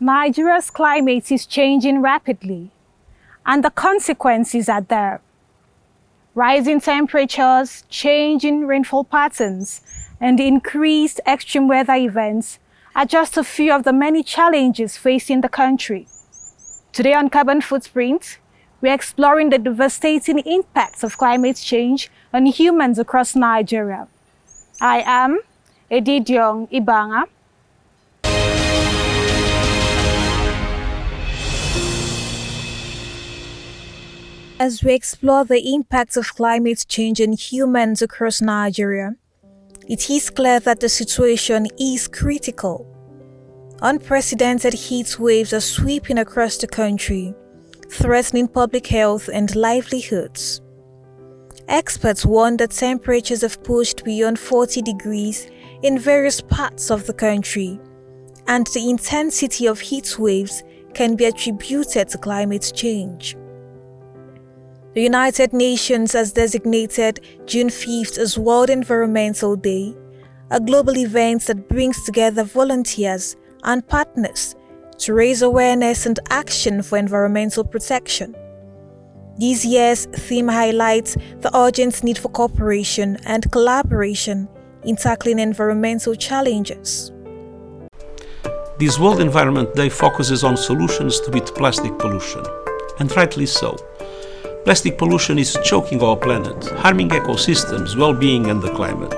Nigeria's climate is changing rapidly, and the consequences are there. Rising temperatures, changing rainfall patterns, and increased extreme weather events are just a few of the many challenges facing the country. Today on Carbon Footprint, we're exploring the devastating impacts of climate change on humans across Nigeria. I am Edidiong Ibanga. As we explore the impacts of climate change on humans across Nigeria, it is clear that the situation is critical. Unprecedented heat waves are sweeping across the country, threatening public health and livelihoods. Experts warn that temperatures have pushed beyond 40 degrees in various parts of the country, and the intensity of heat waves can be attributed to climate change. The United Nations has designated June 5th as World Environmental Day, a global event that brings together volunteers and partners to raise awareness and action for environmental protection. This year's theme highlights the urgent need for cooperation and collaboration in tackling environmental challenges. This World Environment Day focuses on solutions to beat plastic pollution, and rightly so. Plastic pollution is choking our planet, harming ecosystems, well-being and the climate.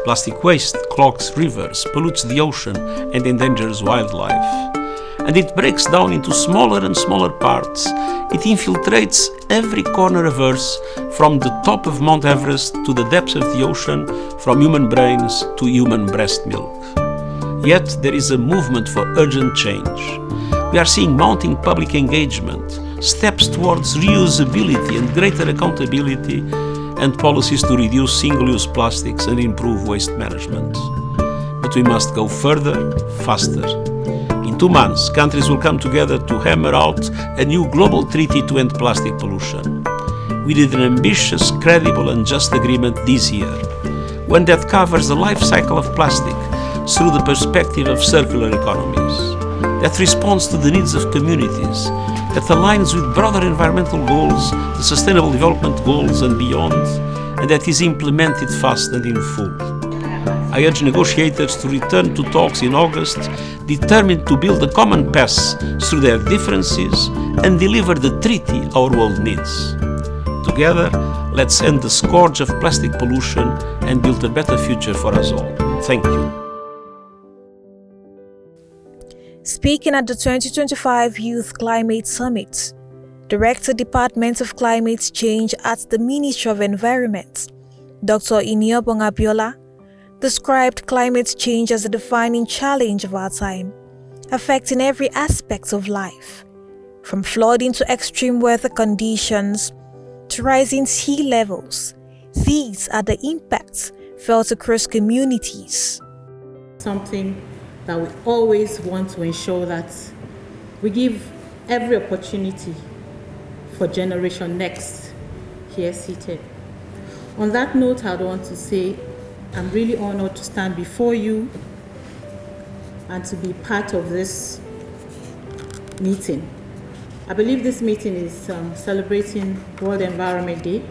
Plastic waste clogs rivers, pollutes the ocean and endangers wildlife. And it breaks down into smaller and smaller parts. It infiltrates every corner of Earth, from the top of Mount Everest to the depths of the ocean, from human brains to human breast milk. Yet there is a movement for urgent change. We are seeing mounting public engagement, steps towards reusability and greater accountability, and policies to reduce single-use plastics and improve waste management. But we must go further, faster. In 2 months, countries will come together to hammer out a new global treaty to end plastic pollution. We need an ambitious, credible and just agreement this year, one that covers the life cycle of plastic through the perspective of circular economies, that responds to the needs of communities, that aligns with broader environmental goals, the Sustainable Development Goals and beyond, and that is implemented fast and in full. I urge negotiators to return to talks in August, determined to build a common path through their differences and deliver the treaty our world needs. Together, let's end the scourge of plastic pollution and build a better future for us all. Thank you. Speaking at the 2025 Youth Climate Summit, Director Department of Climate Change at the Ministry of Environment, Dr. Iniobong Abiola, described climate change as a defining challenge of our time, affecting every aspect of life, from flooding to extreme weather conditions to rising sea levels. These are the impacts felt across communities. Something that we always want to ensure that we give every opportunity for Generation Next here seated. On that note, I'd want to say I'm really honored to stand before you and to be part of this meeting. I believe this meeting is celebrating World Environment Day.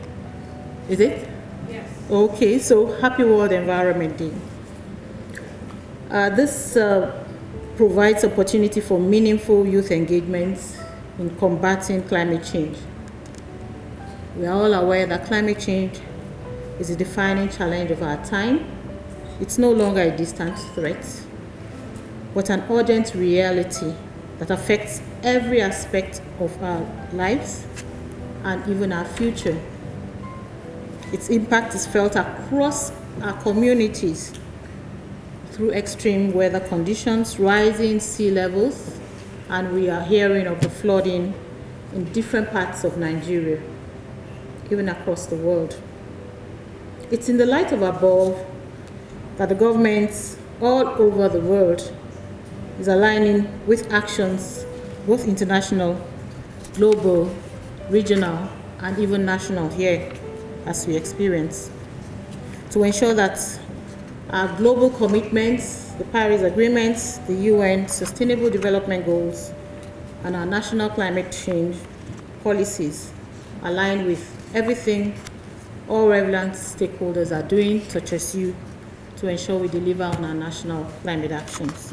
Is it? Yes. Okay, so happy World Environment Day. This provides opportunity for meaningful youth engagements in combating climate change. We are all aware that climate change is a defining challenge of our time. It's no longer a distant threat, but an urgent reality that affects every aspect of our lives and even our future. Its impact is felt across our communities through extreme weather conditions, rising sea levels, and we are hearing of the flooding in different parts of Nigeria, even across the world. It's in the light of above that the governments all over the world is aligning with actions, both international, global, regional, and even national here, as we experience, to ensure that Our global commitments, the Paris Agreements, the UN Sustainable Development Goals, and our national climate change policies align with everything all relevant stakeholders are doing, such as you, to ensure we deliver on our national climate actions.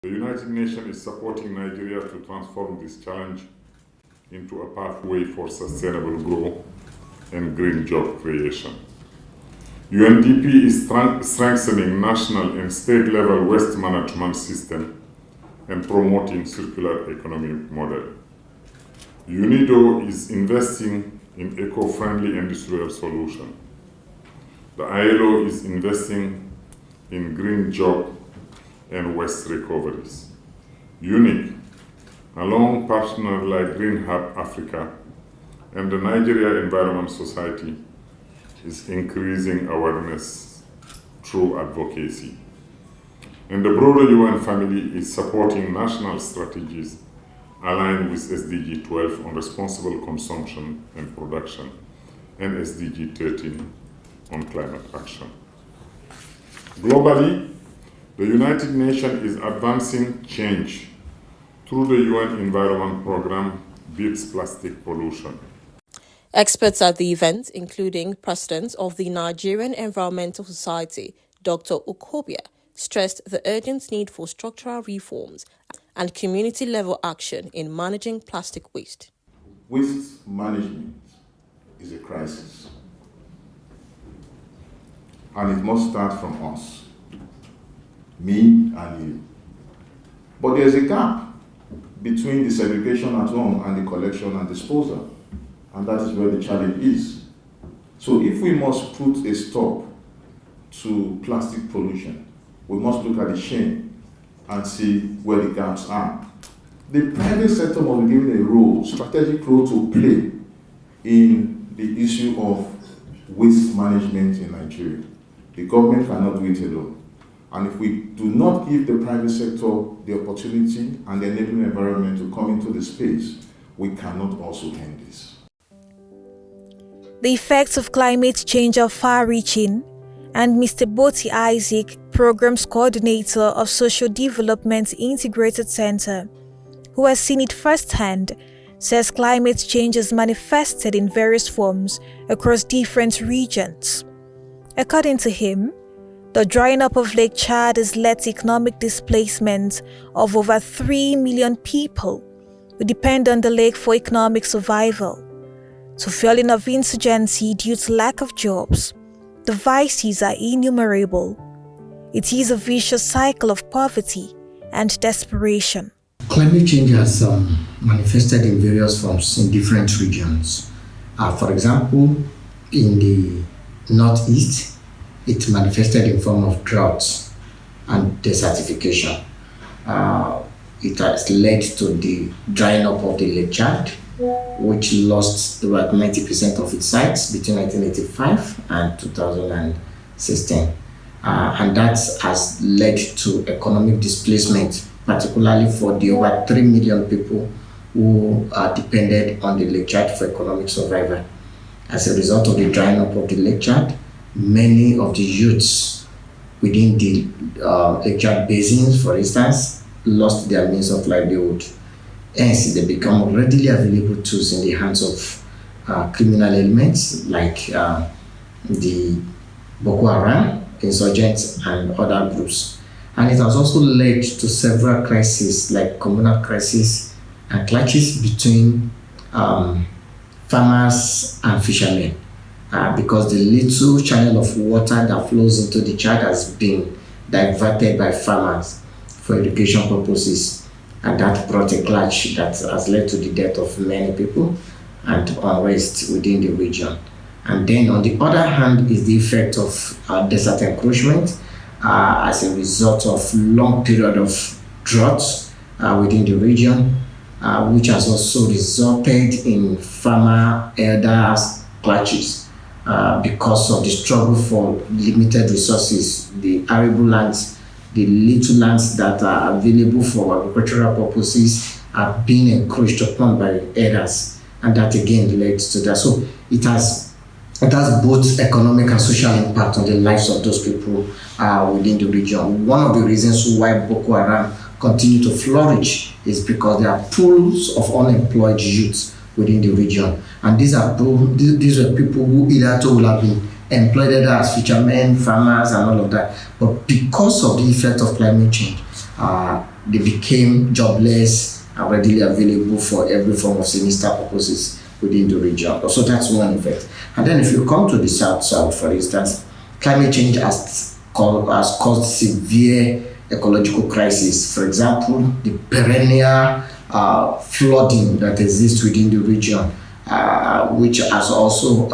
The United Nations is supporting Nigeria to transform this challenge into a pathway for sustainable growth and green job creation. UNDP is strengthening national and state-level waste management system and promoting circular economy model. UNIDO is investing in eco-friendly industrial solutions. The ILO is investing in green job and waste recoveries. UNIC, along partners like Green Hub Africa and the Nigeria Environment Society, is increasing awareness through advocacy. And the broader UN family is supporting national strategies aligned with SDG 12 on responsible consumption and production and SDG 13 on climate action. Globally, the United Nations is advancing change through the UN Environment Programme beats plastic pollution. Experts at the event, including President of the Nigerian Environmental Society, Dr. Okobia, stressed the urgent need for structural reforms and community-level action in managing plastic waste. Waste management is a crisis, and it must start from us, me and you. But there's a gap between the segregation at home and the collection and disposal. And that is where the challenge is. So if we must put a stop to plastic pollution, we must look at the chain and see where the gaps are. The private sector must be given a role, strategic role to play in the issue of waste management in Nigeria. The government cannot do it alone. And if we do not give the private sector the opportunity and the enabling environment to come into the space, we cannot also end this. The effects of climate change are far-reaching, and Mr. Boti Isaac, Programs Coordinator of Social Development Integrated Center, who has seen it firsthand, says climate change is manifested in various forms across different regions. According to him, the drying up of Lake Chad has led to economic displacement of over 3 million people who depend on the lake for economic survival, to fueling of insurgency due to lack of jobs. The vices are innumerable. It is a vicious cycle of poverty and desperation. Climate change has manifested in various forms in different regions. For example, in the Northeast, it manifested in form of droughts and desertification. It has led to the drying up of the Lake Chad, which lost about 90% of its sites between 1985 and 2016. And that has led to economic displacement, particularly for the over 3 million people who are dependent on the Lake Chad for economic survival. As a result of the drying up of the Lake Chad, many of the youths within the Lake Chad basins, for instance, lost their means of livelihood. Hence, they become readily available tools in the hands of criminal elements like the Boko Haram, insurgents, and other groups. And it has also led to several crises like communal crises and clashes between farmers and fishermen because the little channel of water that flows into the Chad has been diverted by farmers for irrigation purposes. And that brought a clash that has led to the death of many people and unrest within the region. And then on the other hand is the effect of desert encroachment as a result of long period of droughts within the region, which has also resulted in farmer elders clashes because of the struggle for limited resources, the arable lands, the little lands that are available for agricultural purposes are being encroached upon by elders, and that again led to that. So it has It has both economic and social impact on the lives of those people within the region. One of the reasons why Boko Haram continue to flourish is because there are pools of unemployed youth within the region, and these are people who either will have been employed as fishermen, farmers, and all of that. But because of the effect of climate change, they became jobless and readily available for every form of sinister purposes within the region. So that's one effect. And then if you come to the south, for instance, climate change has caused severe ecological crisis. For example, the perennial flooding that exists within the region, which has also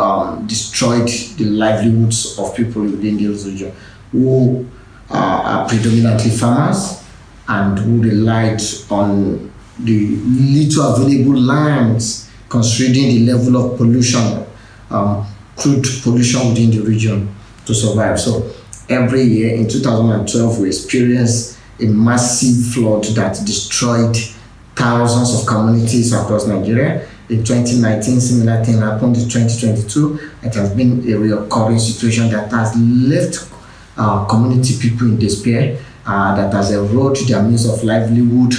destroyed the livelihoods of people within this region who are predominantly farmers and who relied on the little available lands, considering the level of pollution, crude pollution within the region to survive. So every year in 2012, we experienced a massive flood that destroyed thousands of communities across Nigeria. In 2019, similar thing happened. In 2022, it has been a recurring situation that has left community people in despair, that has eroded their means of livelihood,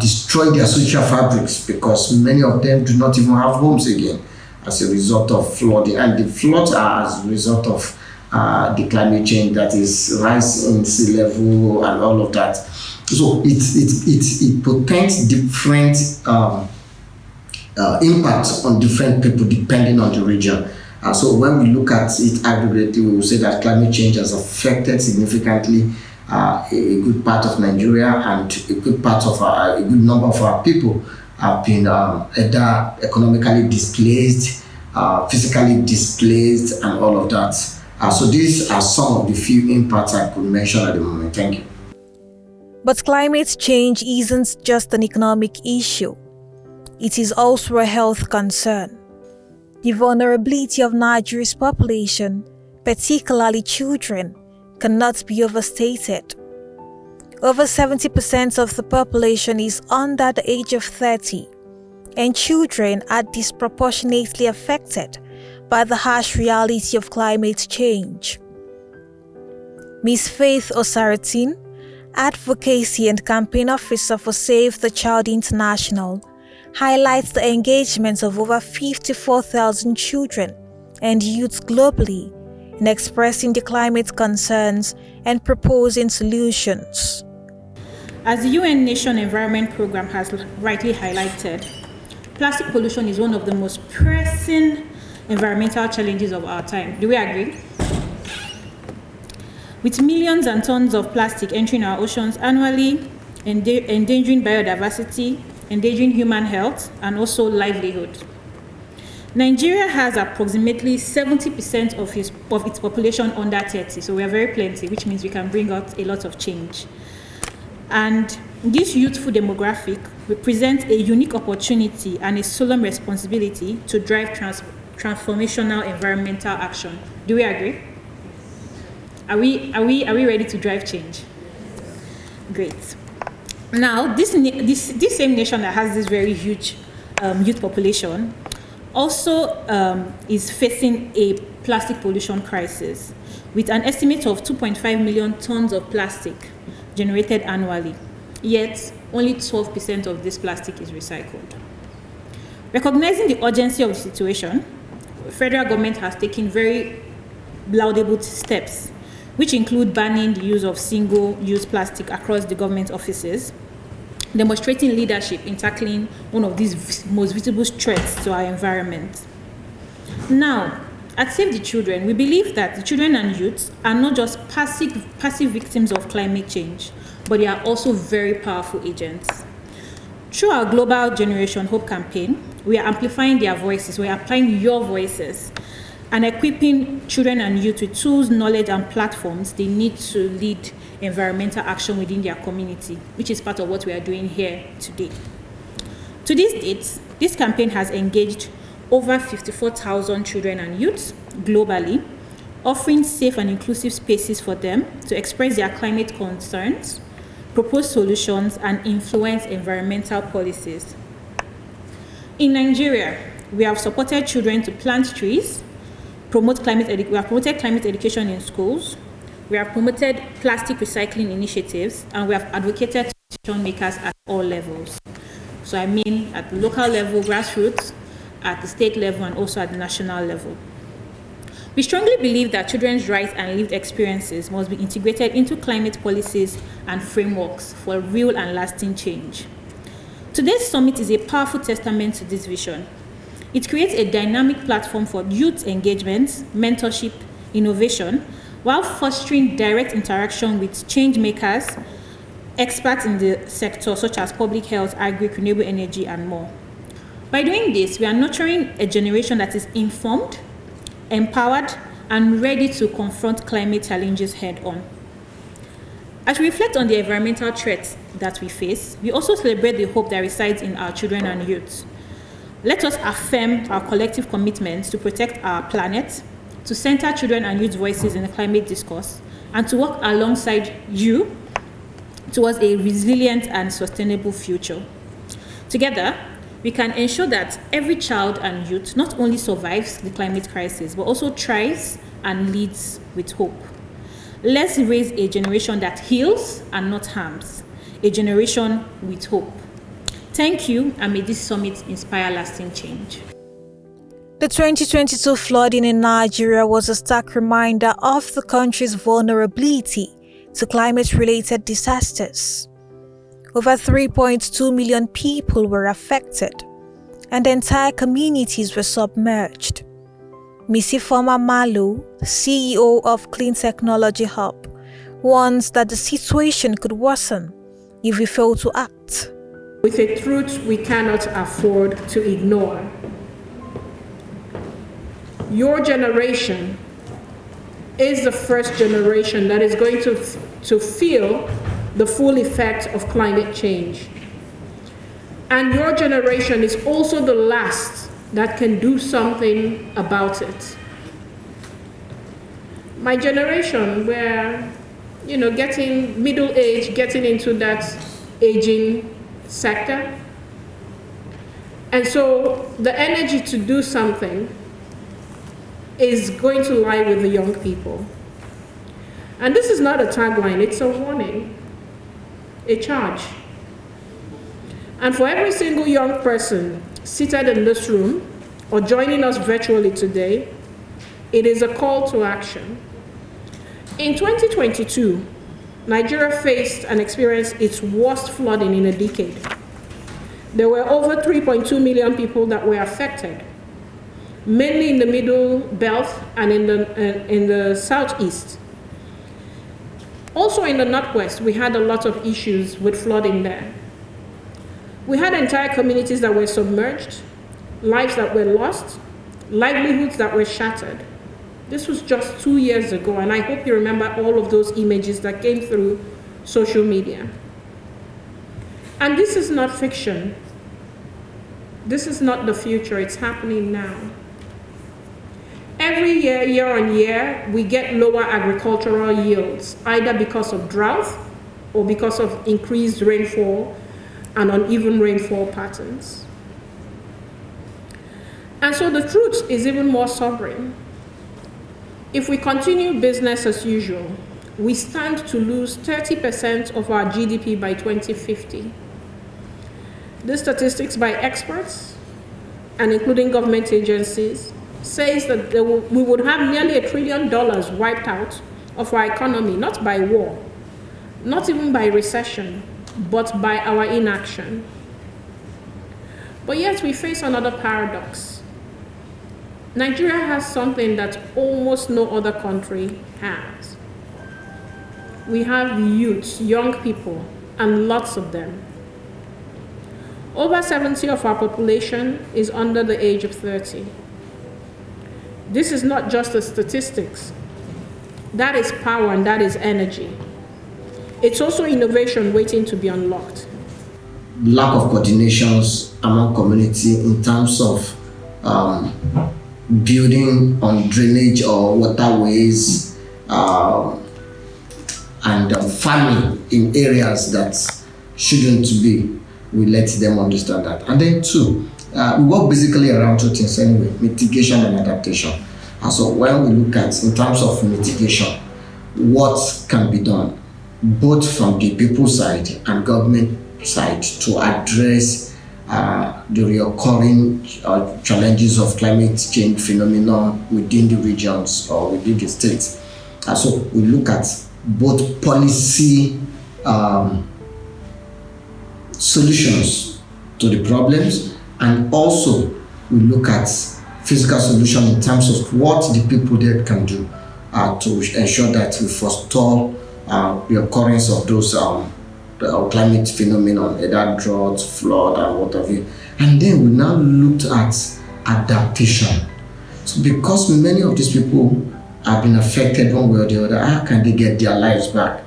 destroyed their social fabrics, because many of them do not even have homes again as a result of flooding. And the floods are as a result of the climate change, that is rise in sea level and all of that. So it portends different impacts on different people depending on the region. So when we look at it aggregately, we will say that climate change has affected significantly a good part of Nigeria, and a good number of our people have been either economically displaced, physically displaced, and all of that. So these are some of the few impacts I could mention at the moment. Thank you. But climate change isn't just an economic issue. It is also a health concern. The vulnerability of Nigeria's population, particularly children, cannot be overstated. Over 70% of the population is under the age of 30, and children are disproportionately affected by the harsh reality of climate change. Ms. Faith Osaratin, Advocacy and Campaign Officer for Save the Child International, highlights the engagement of over 54,000 children and youths globally in expressing the climate concerns and proposing solutions. As the UN Nation Environment Programme has rightly highlighted, plastic pollution is one of the most pressing environmental challenges of our time. Do we agree? With millions and tons of plastic entering our oceans annually, endangering biodiversity, endangering human health, and also livelihood. Nigeria has approximately 70% of its population under 30, so we are very plenty, which means we can bring out a lot of change. And this youthful demographic represents a unique opportunity and a solemn responsibility to drive transformational environmental action. Do we agree? Are we ready to drive change? Great. Now, this same nation that has this very huge youth population also is facing a plastic pollution crisis, with an estimate of 2.5 million tons of plastic generated annually, yet only 12% of this plastic is recycled. Recognizing the urgency of the situation, the federal government has taken very laudable steps, which include banning the use of single-use plastic across the government offices, demonstrating leadership in tackling one of these most visible threats to our environment. Now, at Save the Children, we believe that the children and youths are not just passive victims of climate change, but they are also very powerful agents. Through our Global Generation Hope campaign, we are amplifying their voices, we are applying your voices, and equipping children and youth with tools, knowledge, and platforms they need to lead environmental action within their community, which is part of what we are doing here today. To this date, this campaign has engaged over 54,000 children and youths globally, offering safe and inclusive spaces for them to express their climate concerns, propose solutions, and influence environmental policies. In Nigeria, we have supported children to plant trees, promoted climate education in schools. We have promoted plastic recycling initiatives, and we have advocated decision makers at all levels. So I mean at the local level, grassroots, at the state level, and also at the national level. We strongly believe that children's rights and lived experiences must be integrated into climate policies and frameworks for real and lasting change. Today's summit is a powerful testament to this vision. It creates a dynamic platform for youth engagement, mentorship, innovation, while fostering direct interaction with change makers, experts in the sector such as public health, agri, renewable energy, and more. By doing this, we are nurturing a generation that is informed, empowered, and ready to confront climate challenges head-on. As we reflect on the environmental threats that we face, we also celebrate the hope that resides in our children and youth. Let us affirm our collective commitment to protect our planet, to center children and youth voices in the climate discourse, and to work alongside you towards a resilient and sustainable future. Together, we can ensure that every child and youth not only survives the climate crisis, but also thrives and leads with hope. Let's raise a generation that heals and not harms, a generation with hope. Thank you, and may this summit inspire lasting change. The 2022 flooding in Nigeria was a stark reminder of the country's vulnerability to climate-related disasters. Over 3.2 million people were affected, and entire communities were submerged. Missy Foma Malu, CEO of Clean Technology Hub, warns that the situation could worsen if we fail to act. With a truth we cannot afford to ignore. Your generation is the first generation that is going to feel the full effect of climate change. And your generation is also the last that can do something about it. My generation, we're, getting middle age, getting into that aging sector. And so the energy to do something is going to lie with the young people. And this is not a tagline, it's a warning, a charge. And for every single young person seated in this room or joining us virtually today, it is a call to action. In 2022, Nigeria faced and experienced its worst flooding in a decade. There were over 3.2 million people that were affected, mainly in the middle belt and in the southeast. Also in the northwest, we had a lot of issues with flooding there. We had entire communities that were submerged, lives that were lost, livelihoods that were shattered. This was just 2 years ago, and I hope you remember all of those images that came through social media. And this is not fiction. This is not the future, it's happening now. Every year, year on year, we get lower agricultural yields, either because of drought or because of increased rainfall and uneven rainfall patterns. And so the truth is even more sobering. If we continue business as usual, we stand to lose 30% of our GDP by 2050. The statistics by experts, and including government agencies, says that we would have nearly $1 trillion wiped out of our economy, not by war, not even by recession, but by our inaction. But yet we face another paradox. Nigeria has something that almost no other country has. We have youth, young people, and lots of them. Over 70% of our population is under the age of 30. This is not just the statistics. That is power and that is energy. It's also innovation waiting to be unlocked. Lack of coordinations among community in terms of building on drainage or waterways and farming in areas that shouldn't be. We let them understand that. And then two, we work basically around two things anyway, mitigation and adaptation. So when we look at, in terms of mitigation, what can be done, both from the people side and government side, to address the recurring challenges of climate change phenomenon within the regions or within the states. So we look at both policy solutions to the problems, and also we look at physical solution in terms of what the people there can do to ensure that we forestall the occurrence of those climate phenomenon, either drought, flood, and what have you. And then we now looked at adaptation. So because many of these people have been affected one way or the other, how can they get their lives back?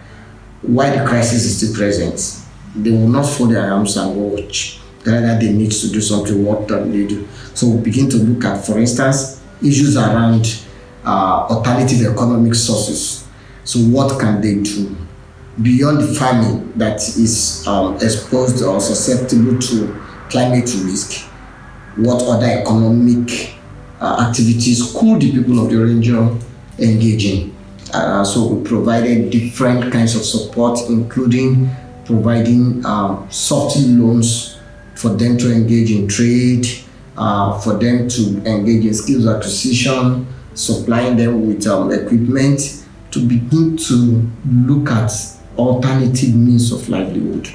Why the crisis is still present? They will not fold their arms and watch. Rather, they need to do something. What can they do? So we begin to look at, for instance, issues around alternative economic sources. So what can they do beyond the farming that is exposed or susceptible to climate risk? What other economic activities could the people of the region engage in? So we provided different kinds of support, including providing soft loans for them to engage in trade, for them to engage in skills acquisition, supplying them with equipment, to begin to look at alternative means of livelihood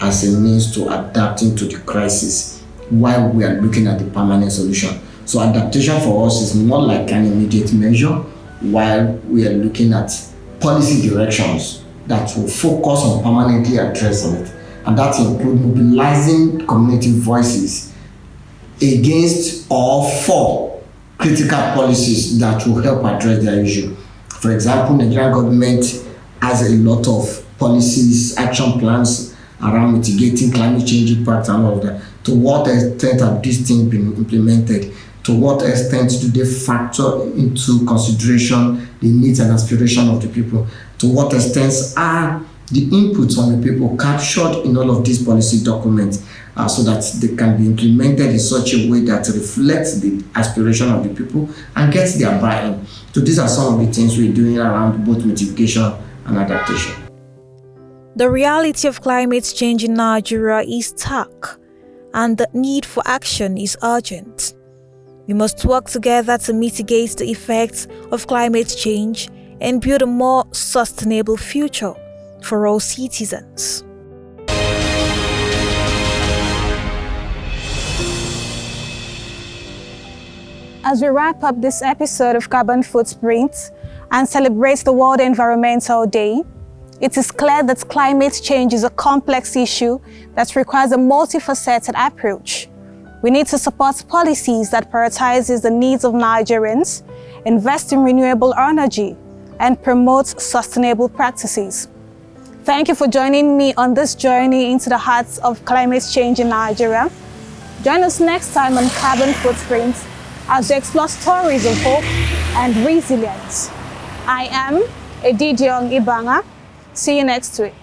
as a means to adapting to the crisis while we are looking at the permanent solution. So adaptation for us is more like an immediate measure, while we are looking at policy directions that will focus on permanently addressing it. And that includes mobilizing community voices against or for critical policies that will help address their issue. For example, Nigerian government has a lot of policies, action plans around mitigating climate change impact and all of that. To what extent have these things been implemented? To what extent do they factor into consideration the needs and aspirations of the people? To what extent are the inputs from the people captured in all of these policy documents so that they can be implemented in such a way that reflects the aspiration of the people and gets their buy-in? So these are some of the things we're doing around both mitigation and adaptation. The reality of climate change in Nigeria is stark, and the need for action is urgent. We must work together to mitigate the effects of climate change and build a more sustainable future for all citizens. As we wrap up this episode of Carbon Footprint and celebrate the World Environmental Day, it is clear that climate change is a complex issue that requires a multifaceted approach. We need to support policies that prioritizes the needs of Nigerians, invest in renewable energy, and promote sustainable practices. Thank you for joining me on this journey into the heart of climate change in Nigeria. Join us next time on Carbon Footprint as we explore stories of hope and resilience. I am ADBN Ibanga. See you next week.